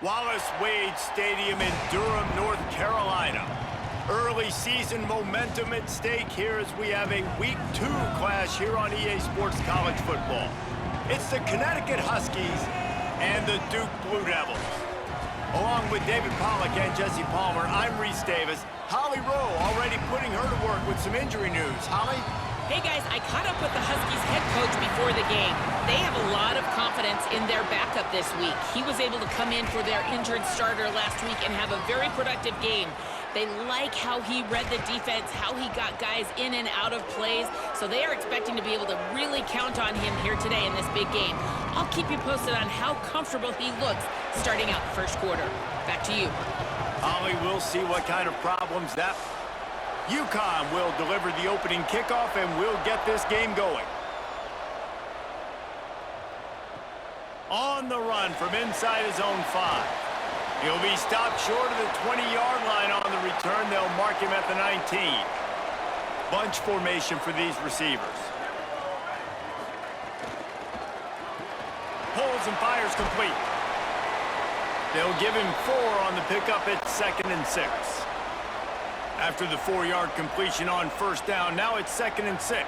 Wallace Wade Stadium in Durham, North Carolina. Early season momentum at stake here as we have a Week 2 clash here on EA Sports College Football. It's the Connecticut Huskies and the Duke Blue Devils. Along with David Pollack and Jesse Palmer, I'm Reese Davis. Holly Rowe already putting her to work with some injury news. Holly? Hey guys, I caught up with the Huskies head coach before the game. They have a lot of confidence in their backup this week. He was able to come in for their injured starter last week and have a very productive game. They like how he read the defense, how he got guys in and out of plays, so they are expecting to be able to really count on him here today in this big game. I'll keep you posted on how comfortable he looks starting out the first quarter. Back to you. Holly, we'll see what kind of problems that... UConn will deliver the opening kickoff and we'll get this game going. On the run from inside his own 5. He'll be stopped short of the 20-yard line on the return. They'll mark him at the 19. Bunch formation for these receivers. Pulls and fires complete. They'll give him 4 on the pickup at 2nd and 6. After the 4-yard completion on first down, now it's 2nd and 6.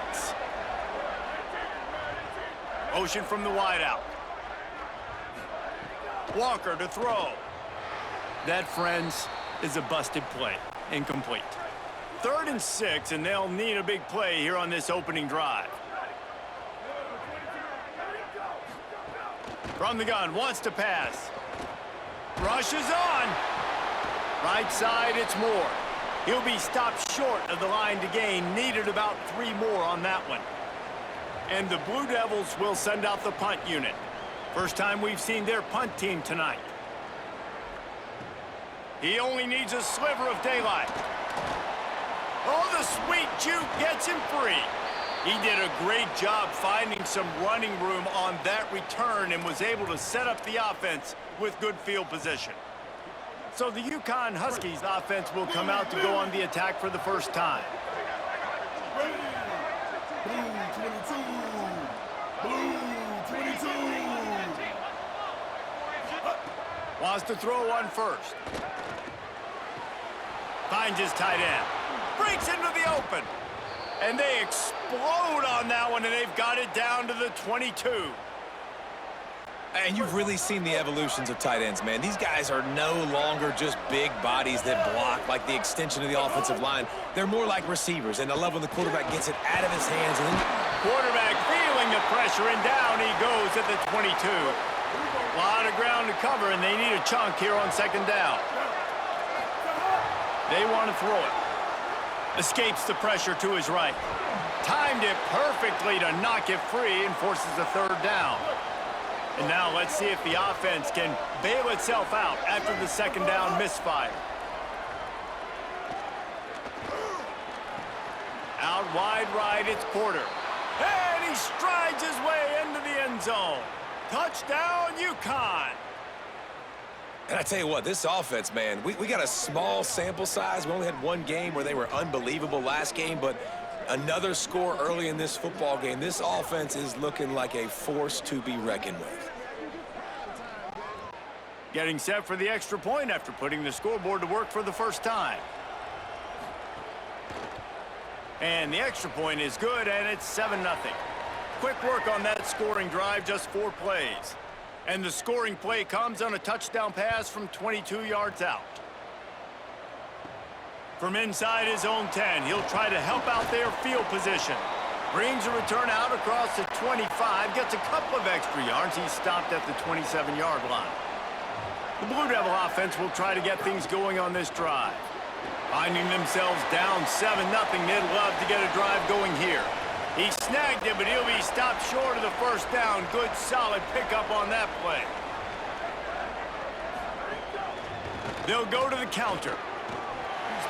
Motion from the wideout. Walker to throw. That, friends, is a busted play. Incomplete. 3rd and 6, and they'll need a big play here on this opening drive. From the gun, wants to pass. Rushes on. Right side, it's Moore. He'll be stopped short of the line to gain. Needed about 3 more on that one. And the Blue Devils will send out the punt unit. First time we've seen their punt team tonight. He only needs a sliver of daylight. Oh, the sweet juke gets him free. He did a great job finding some running room on that return and was able to set up the offense with good field position. So the UConn Huskies offense will come out to go on the attack for the first time. Wants to throw on first. Finds his tight end. Breaks into the open. And they explode on that one, and they've got it down to the 22. And you've really seen the evolutions of tight ends, man. These guys are no longer just big bodies that block like the extension of the offensive line. They're more like receivers, and I love when the quarterback gets it out of his hands. And then... Quarterback feeling the pressure, and down he goes at the 22. A lot of ground to cover, and they need a chunk here on 2nd down. They want to throw it. Escapes the pressure to his right. Timed it perfectly to knock it free and forces a 3rd down. And now let's see if the offense can bail itself out after the 2nd down misfire. Out wide right, it's Porter. And he strides his way into the end zone. Touchdown, UConn. And I tell you what, this offense, man, we got a small sample size. We only had 1 game where they were unbelievable last game, but another score early in this football game. This offense is looking like a force to be reckoned with. Getting set for the extra point after putting the scoreboard to work for the first time. And the extra point is good, and it's 7-0. Quick work on that scoring drive, just 4 plays. And the scoring play comes on a touchdown pass from 22 yards out. From inside his own 10, he'll try to help out their field position. Brings a return out across the 25, gets a couple of extra yards. He's stopped at the 27-yard line. The Blue Devil offense will try to get things going on this drive. Finding themselves down 7-0, they'd love to get a drive going here. He snagged it, but he'll be stopped short of the 1st down. Good, solid pickup on that play. They'll go to the counter.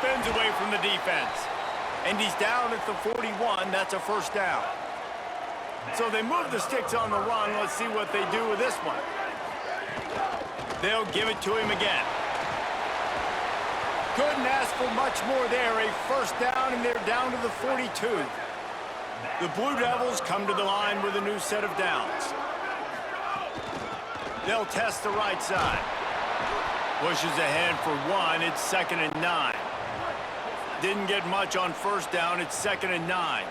Spins away from the defense. And he's down at the 41. That's a 1st down. So they move the sticks on the run. Let's see what they do with this one. They'll give it to him again. Couldn't ask for much more there. A 1st down, and they're down to the 42. The Blue Devils come to the line with a new set of downs. They'll test the right side. Pushes ahead for 1. It's 2nd and 9. Didn't get much on first down. It's 2nd and 9.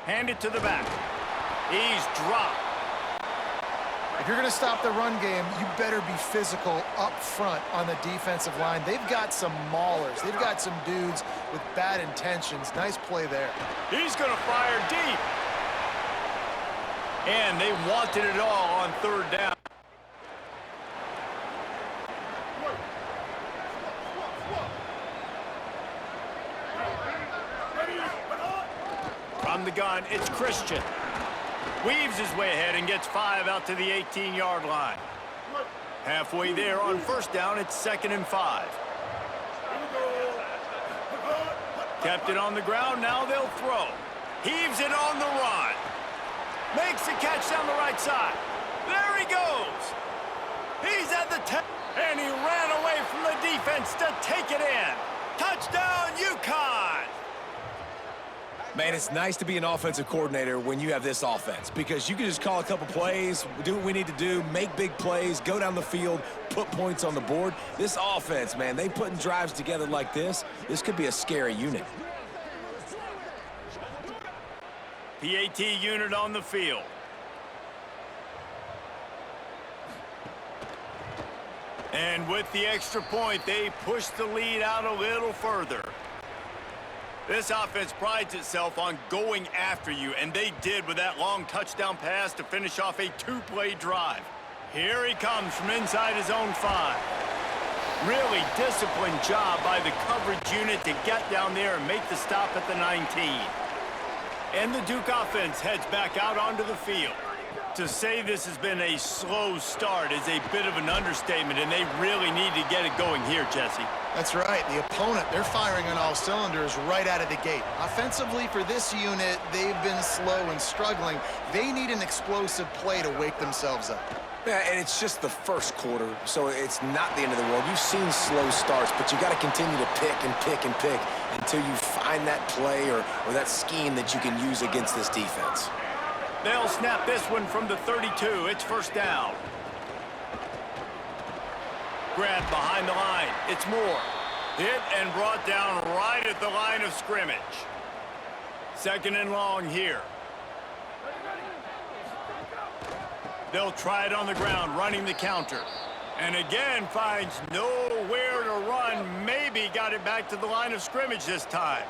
Hand it to the back. He's dropped. If you're going to stop the run game, you better be physical up front on the defensive line. They've got some maulers. They've got some dudes with bad intentions. Nice play there. He's going to fire deep. And they wanted it all on 3rd down. From the gun, it's Christian. Weaves his way ahead and gets 5 out to the 18-yard line. Halfway there on first down, it's 2nd and 5. Kept it on the ground, now they'll throw. Heaves it on the run. Makes the catch down the right side. There he goes. He's at the 10, and he ran away from the defense to take it in. Touchdown, UConn! Man, it's nice to be an offensive coordinator when you have this offense because you can just call a couple plays, do what we need to do, make big plays, go down the field, put points on the board. This offense, man, they putting drives together like this could be a scary unit. PAT unit on the field. And with the extra point, they push the lead out a little further. This offense prides itself on going after you, and they did with that long touchdown pass to finish off a 2-play drive. Here he comes from inside his own 5. Really disciplined job by the coverage unit to get down there and make the stop at the 19. And the Duke offense heads back out onto the field. To say this has been a slow start is a bit of an understatement, and they really need to get it going here, Jesse. That's right. The opponent, they're firing on all cylinders right out of the gate. Offensively, for this unit, they've been slow and struggling. They need an explosive play to wake themselves up. Yeah, and it's just the first quarter, so it's not the end of the world. You've seen slow starts, but you got to continue to pick and pick and pick until you find that play or that scheme that you can use against this defense. They'll snap this one from the 32. It's first down. Grabbed behind the line. It's Moore. Hit and brought down right at the line of scrimmage. 2nd and long here. They'll try it on the ground, running the counter. And again, finds nowhere to run. Maybe got it back to the line of scrimmage this time.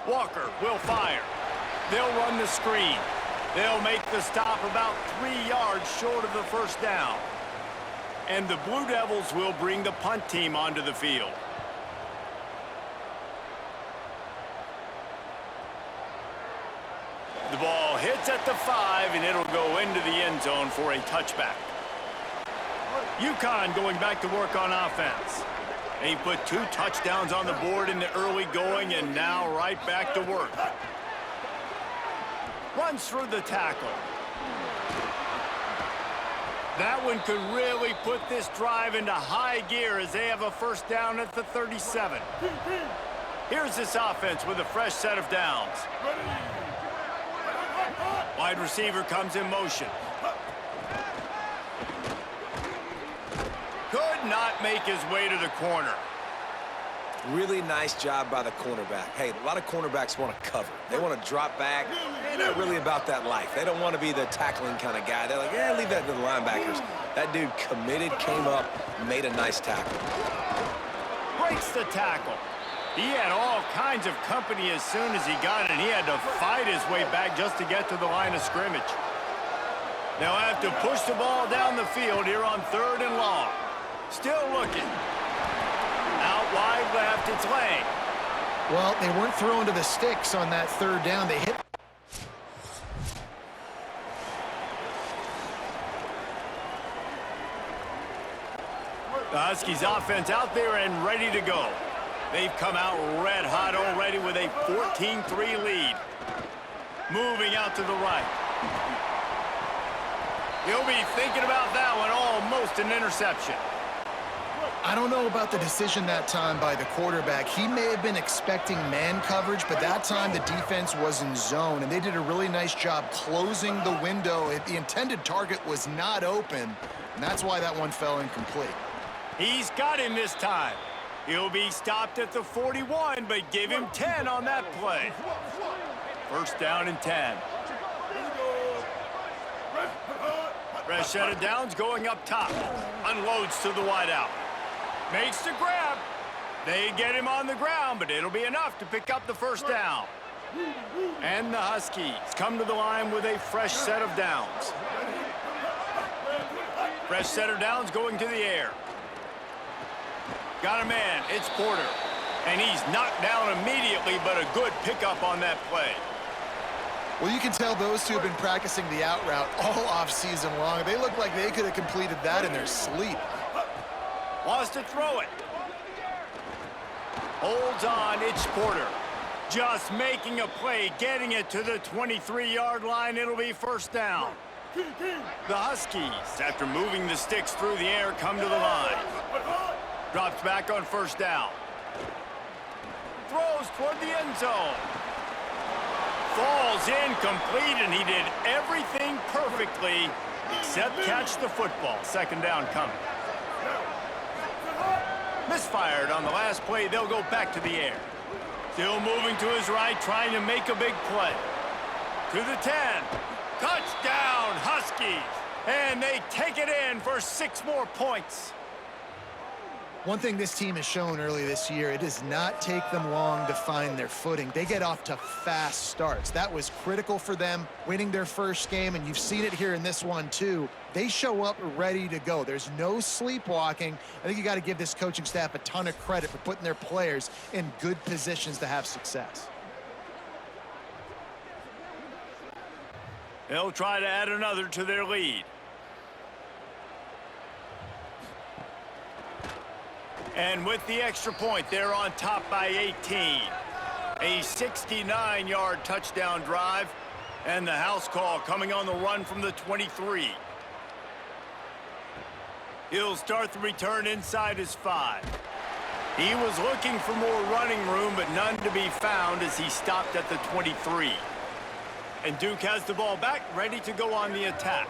Walker will fire. They'll run the screen. They'll make the stop about 3 yards short of the first down. And the Blue Devils will bring the punt team onto the field. The ball hits at the 5, and it'll go into the end zone for a touchback. UConn going back to work on offense. They put 2 touchdowns on the board in the early going, and now right back to work. Runs through the tackle. That one could really put this drive into high gear as they have a first down at the 37. Here's this offense with a fresh set of downs. Wide receiver comes in motion. Could not make his way to the corner. Really nice job by the cornerback. Hey, a lot of cornerbacks want to cover. They want to drop back. They're not really about that life. They don't want to be the tackling kind of guy. They're like, yeah, leave that to the linebackers. That dude committed, came up, made a nice tackle. Breaks the tackle. He had all kinds of company as soon as he got it, and he had to fight his way back just to get to the line of scrimmage. They'll have to push the ball down the field here on 3rd and long. Still looking. Out wide left, it's Lang. Well, they weren't throwing to the sticks on that 3rd down. They hit. The Huskies offense out there and ready to go. They've come out red hot already with a 14-3 lead. Moving out to the right. He'll be thinking about that one, almost an interception. I don't know about the decision that time by the quarterback. He may have been expecting man coverage, but that time the defense was in zone, and they did a really nice job closing the window. The intended target was not open, and that's why that one fell incomplete. He's got him this time. He'll be stopped at the 41, but give him 10 on that play. First down and 10. Fresh set of downs going up top. Unloads to the wideout. Makes the grab. They get him on the ground, but it'll be enough to pick up the first down. And the Huskies come to the line with a fresh set of downs. Fresh set of downs going to the air. Got a man. It's Porter. And he's knocked down immediately, but a good pickup on that play. Well, you can tell those two have been practicing the out route all off-season long. They look like they could have completed that in their sleep. Wants to throw it. Holds on, it's Porter. Just making a play, getting it to the 23-yard line. It'll be first down. The Huskies, after moving the sticks through the air, come to the line. Drops back on first down. Throws toward the end zone. Falls incomplete, and he did everything perfectly except catch the football. Second down coming. Misfired on the last play. They'll go back to the air. Still moving to his right, trying to make a big play. To the 10. Touchdown, Huskies. And they take it in for 6 more points. One thing this team has shown early this year, it does not take them long to find their footing. They get off to fast starts. That was critical for them winning their first game, and you've seen it here in this one too. They show up ready to go. There's no sleepwalking. I think you got to give this coaching staff a ton of credit for putting their players in good positions to have success. They'll try to add another to their lead. And with the extra point, they're on top by 18. A 69-yard touchdown drive, and the house call coming on the run from the 23. He'll start the return inside his 5. He was looking for more running room, but none to be found as he stopped at the 23. And Duke has the ball back, ready to go on the attack.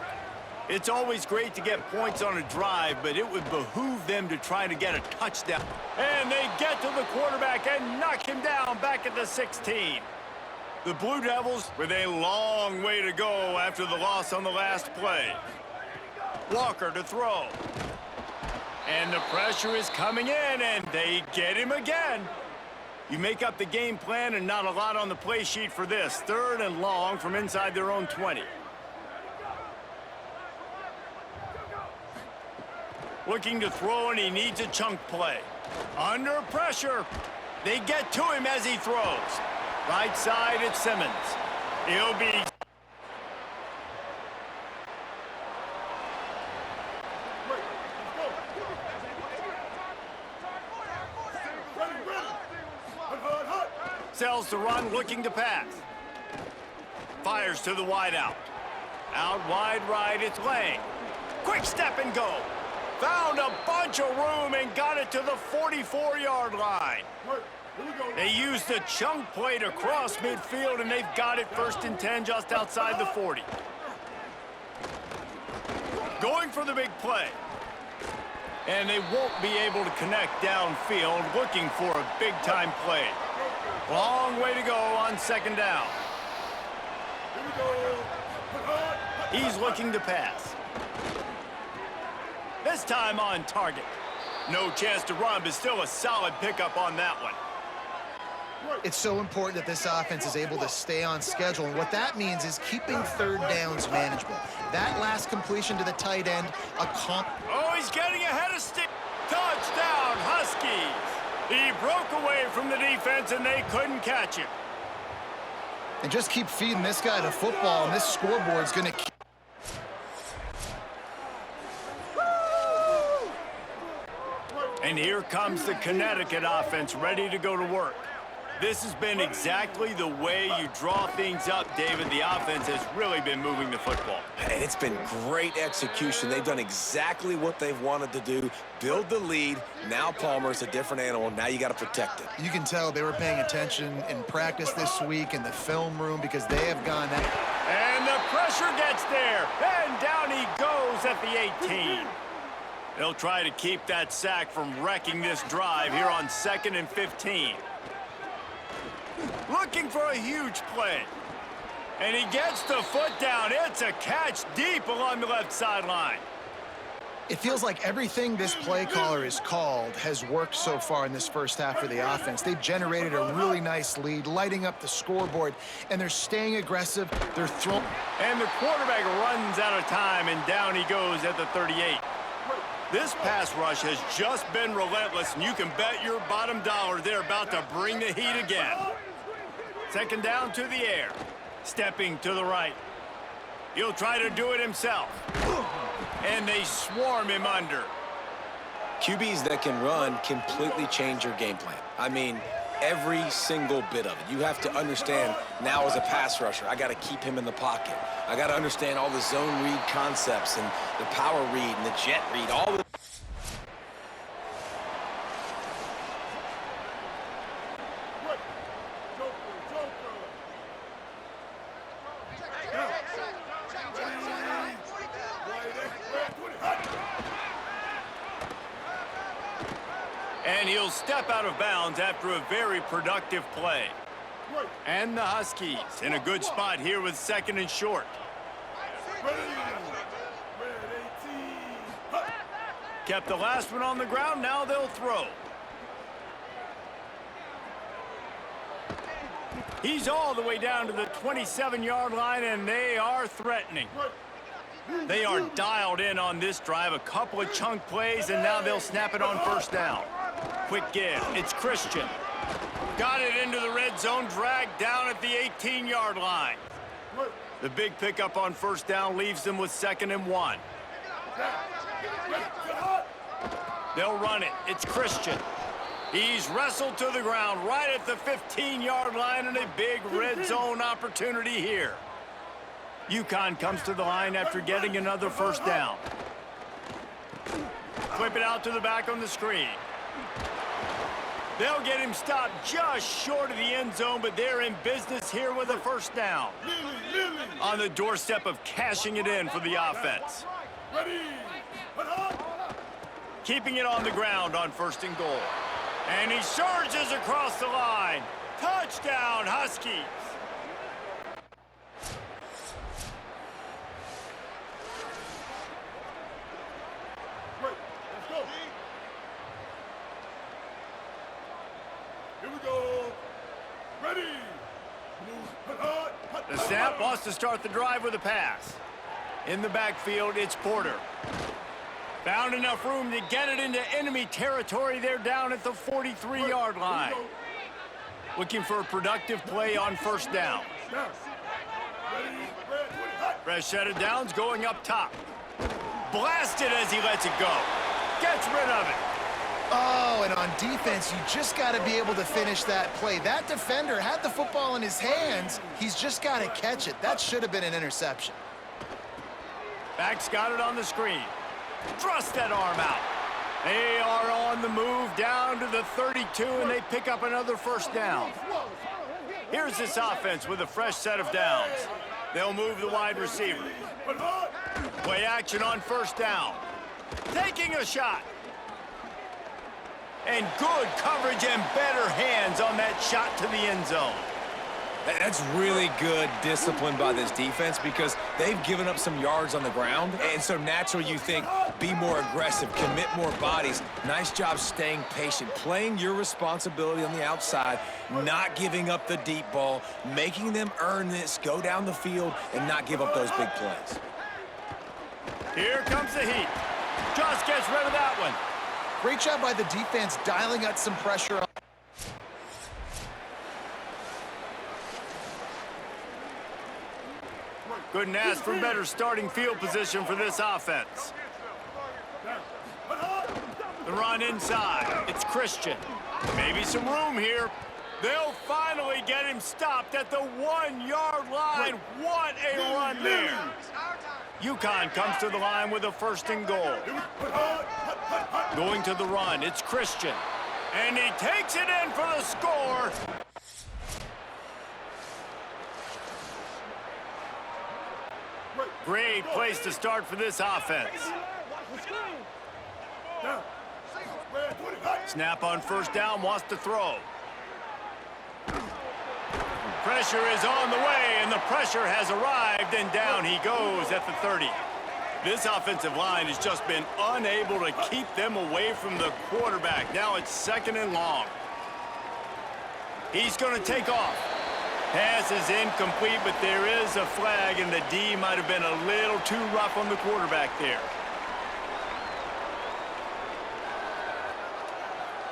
It's always great to get points on a drive, but it would behoove them to try to get a touchdown. And they get to the quarterback and knock him down back at the 16. The Blue Devils with a long way to go after the loss on the last play. Walker to throw. And the pressure is coming in, and they get him again. You make up the game plan and not a lot on the play sheet for this. 3rd and long from inside their own 20. Looking to throw, and he needs a chunk play. Under pressure. They get to him as he throws. Right side, it's Simmons. He'll be... Sells the run, looking to pass. Fires to the wideout. Out wide right, it's Lang. Quick step and go. Found a bunch of room and got it to the 44-yard line. They used the chunk play to cross midfield, and they've got it 1st and 10 just outside the 40. Going for the big play. And they won't be able to connect downfield, looking for a big-time play. Long way to go on 2nd down. He's looking to pass. This time on target. No chance to run, but still a solid pickup on that one. It's so important that this offense is able to stay on schedule, and what that means is keeping 3rd downs manageable. That last completion to the tight end, Oh, he's getting ahead of stick. Touchdown, Huskies. He broke away from the defense, and they couldn't catch him. And just keep feeding this guy the football, and this scoreboard's going to keep... And here comes the Connecticut offense ready to go to work. This has been exactly the way you draw things up, David. The offense has really been moving the football. And it's been great execution. They've done exactly what they've wanted to do. Build the lead. Now Palmer's a different animal. Now you got to protect it. You can tell they were paying attention in practice this week in the film room because they have gone out. And the pressure gets there. And down he goes at the 18. They'll try to keep that sack from wrecking this drive here on 2nd and 15. Looking for a huge play. And he gets the foot down. It's a catch deep along the left sideline. It feels like everything this play caller has called has worked so far in this first half for the offense. They've generated a really nice lead, lighting up the scoreboard, and they're staying aggressive. They're throwing. And the quarterback runs out of time, and down he goes at the 38. This pass rush has just been relentless, and you can bet your bottom dollar they're about to bring the heat again. 2nd down to the air. Stepping to the right. He'll try to do it himself. And they swarm him under. QBs that can run completely change your game plan. I mean, every single bit of it. You have to understand now as a pass rusher, I got to keep him in the pocket. I got to understand all the zone read concepts and the power read and the jet read, all the And he'll step out of bounds after a very productive play. And the Huskies in a good spot here with 2nd and short. Kept the last one on the ground, now they'll throw. He's all the way down to the 27-yard line, and they are threatening. They are dialed in on this drive, a couple of chunk plays, and now they'll snap it on 1st down. Quick give, it's Christian. Got it into the red zone, dragged down at the 18-yard line. The big pickup on 1st down leaves them with 2nd and 1. They'll run it, it's Christian. He's wrestled to the ground right at the 15-yard line, and a big red zone opportunity here. UConn comes to the line after getting another 1st down. Flip it out to the back on the screen. They'll get him stopped just short of the end zone, but they're in business here with a 1st down. On the doorstep of cashing it in for the offense. Keeping it on the ground on 1st and goal. And he surges across the line. Touchdown, Huskies. The snap wants to start the drive with a pass. In the backfield, it's Porter. Found enough room to get it into enemy territory. They're down at the 43-yard line. Looking for a productive play on 1st down. Fresh set of downs going up top. Blasted as he lets it go. Gets rid of it. Oh, and on defense, you just got to be able to finish that play. That defender had the football in his hands. He's just got to catch it. That should have been an interception. Back's got it on the screen. Thrust that arm out. They are on the move down to the 32, and they pick up another 1st down. Here's this offense with a fresh set of downs. They'll move the wide receiver. Play action on 1st down. Taking a shot. And good coverage and better hands on that shot to the end zone. That's really good discipline by this defense because they've given up some yards on the ground. And so naturally you think, be more aggressive, commit more bodies. Nice job staying patient, playing your responsibility on the outside, not giving up the deep ball, making them earn this, go down the field, and not give up those big plays. Here comes the heat. Just gets rid of that one. Great job by the defense dialing up some pressure on. Couldn't ask for better starting field position for this offense. The run inside. It's Christian. Maybe some room here. They'll finally get him stopped at the 1-yard line. What a run there. UConn comes to the line with a 1st and goal. Going to the run, it's Christian. And he takes it in for the score. Great place to start for this offense. Snap on 1st down, wants to throw. Pressure is on the way, and the pressure has arrived, and down he goes at the 30. This offensive line has just been unable to keep them away from the quarterback. Now it's 2nd and long. He's going to take off. Pass is incomplete, but there is a flag, and the D might have been a little too rough on the quarterback there.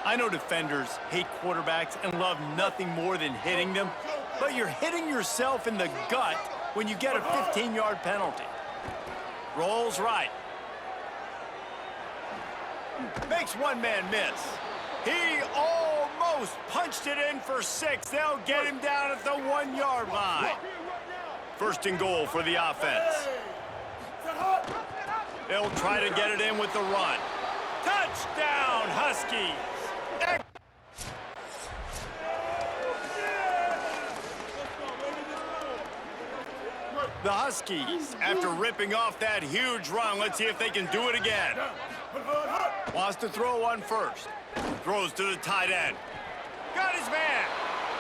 I know defenders hate quarterbacks and love nothing more than hitting them, but you're hitting yourself in the gut when you get a 15-yard penalty. Rolls right. Makes one man miss. He almost punched it in for 6. They'll get him down at the 1-yard line. 1st and goal for the offense. They'll try to get it in with the run. Touchdown, Huskies! The Huskies, after ripping off that huge run, let's see if they can do it again. Wants to throw on 1st. Throws to the tight end. Got his man.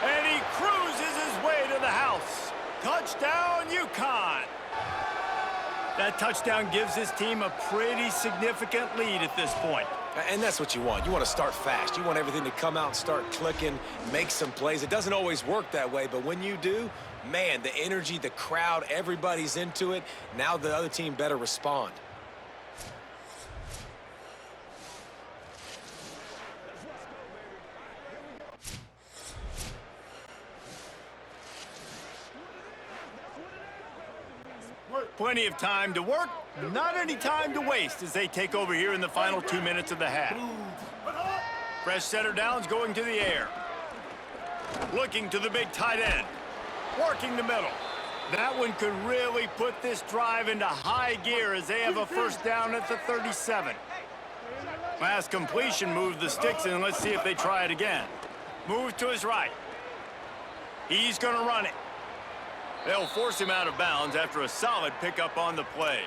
And he cruises his way to the house. Touchdown, UConn. That touchdown gives his team a pretty significant lead at this point. And that's what you want. You want to start fast. You want everything to come out and start clicking, make some plays. It doesn't always work that way, but when you do, man, the energy, the crowd, everybody's into it. Now the other team better respond. Plenty of time to work, not any time to waste as they take over here in the final 2 minutes of the half. Fresh setter downs going to the air. Looking to the big tight end. Working the middle. That one could really put this drive into high gear as they have a 1st down at the 37. Last completion moved the sticks in. Let's see if they try it again. Move to his right. He's going to run it. They'll force him out of bounds after a solid pickup on the play.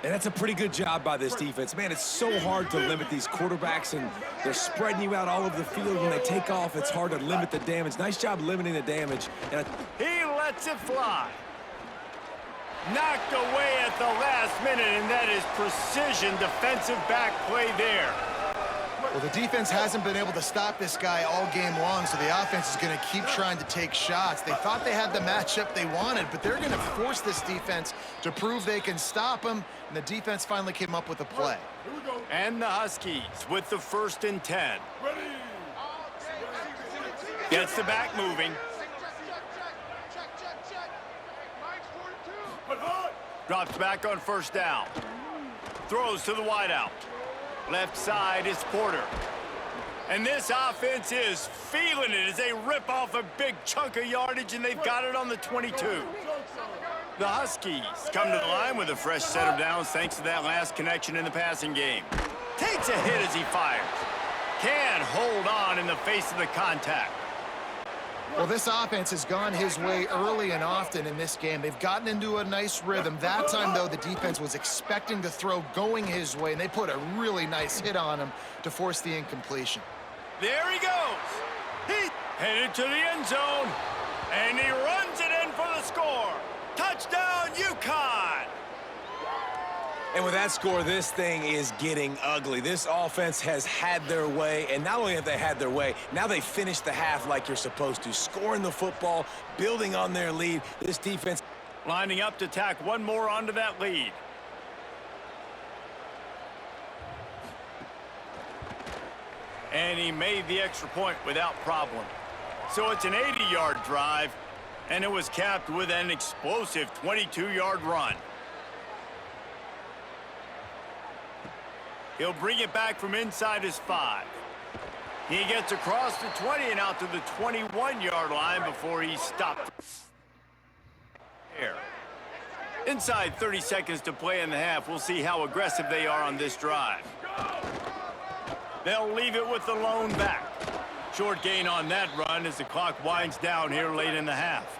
And that's a pretty good job by this defense. Man, it's so hard to limit these quarterbacks, and they're spreading you out all over the field. When they take off, it's hard to limit the damage. Nice job limiting the damage. And he lets it fly. Knocked away at the last minute, and that is precision defensive back play there. Well, the defense hasn't been able to stop this guy all game long, so the offense is going to keep trying to take shots. They thought they had the matchup they wanted, but they're going to force this defense to prove they can stop him, and the defense finally came up with a play. And the Huskies with the 1st and 10. Gets the back moving. Drops back on 1st down. Throws to the wideout. Left side is Porter. And this offense is feeling it as they rip off a big chunk of yardage, and they've got it on the 22. The Huskies come to the line with a fresh set of downs thanks to that last connection in the passing game. Takes a hit as he fires. Can't hold on in the face of the contact. Well, this offense has gone his way early and often in this game. They've gotten into a nice rhythm. That time, though, the defense was expecting to throw going his way, and they put a really nice hit on him to force the incompletion. There he goes. He headed to the end zone, and he runs it in for the score. Touchdown, UConn! And with that score, this thing is getting ugly. This offense has had their way, and not only have they had their way, now they finished the half like you're supposed to, scoring the football, building on their lead. This defense lining up to tack one more onto that lead. And he made the extra point without problem. So it's an 80-yard drive, and it was capped with an explosive 22-yard run. He'll bring it back from inside his 5. He gets across the 20 and out to the 21-yard line before he's stopped. Here. Inside 30 seconds to play in the half. We'll see how aggressive they are on this drive. They'll leave it with the lone back. Short gain on that run as the clock winds down here late in the half.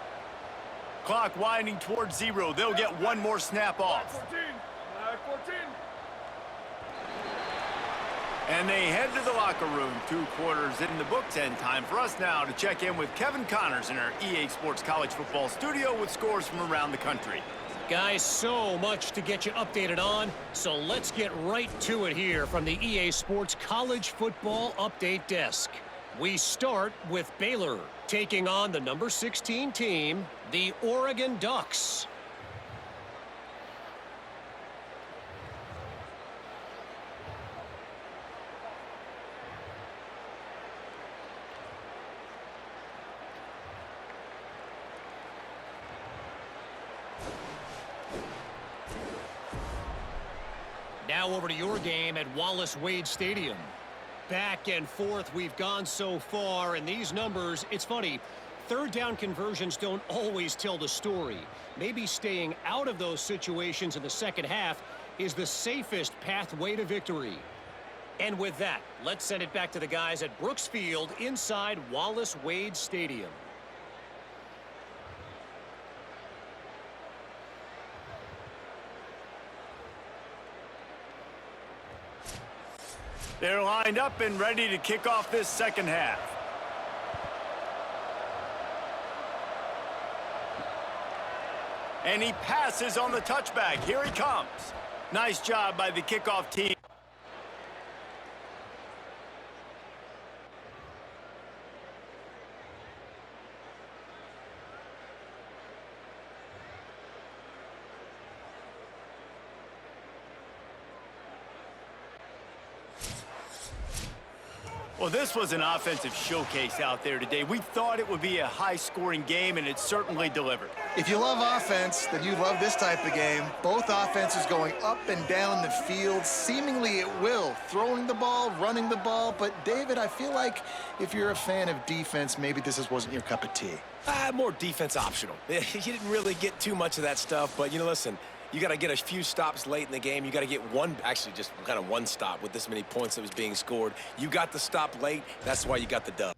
Clock winding towards 0. They'll get one more snap off. 14. 14. And they head to the locker room. 2 quarters in the books, and time for us now to check in with Kevin Connors in our EA Sports College Football studio with scores from around the country. Guys, so much to get you updated on, so let's get right to it here from the EA Sports College Football Update Desk. We start with Baylor, taking on the number 16 team, the Oregon Ducks. Now over to your game at Wallace Wade Stadium. Back and forth we've gone so far, and these numbers, it's funny, third down conversions don't always tell the story. Maybe staying out of those situations in the second half is the safest pathway to victory. And with that, let's send it back to the guys at Brooks Field inside Wallace Wade Stadium. They're lined up and ready to kick off this second half. And he passes on the touchback. Here he comes. Nice job by the kickoff team. Well, this was an offensive showcase out there today. We thought it would be a high-scoring game, and it certainly delivered. If you love offense, then you love this type of game. Both offenses going up and down the field, seemingly at will, throwing the ball, running the ball. But, David, I feel like if you're a fan of defense, maybe this wasn't your cup of tea. More defense optional. You didn't really get too much of that stuff, but, listen, you got to get a few stops late in the game. You got to get actually just kind of one stop with this many points that was being scored. You got the stop late. That's why you got the dub.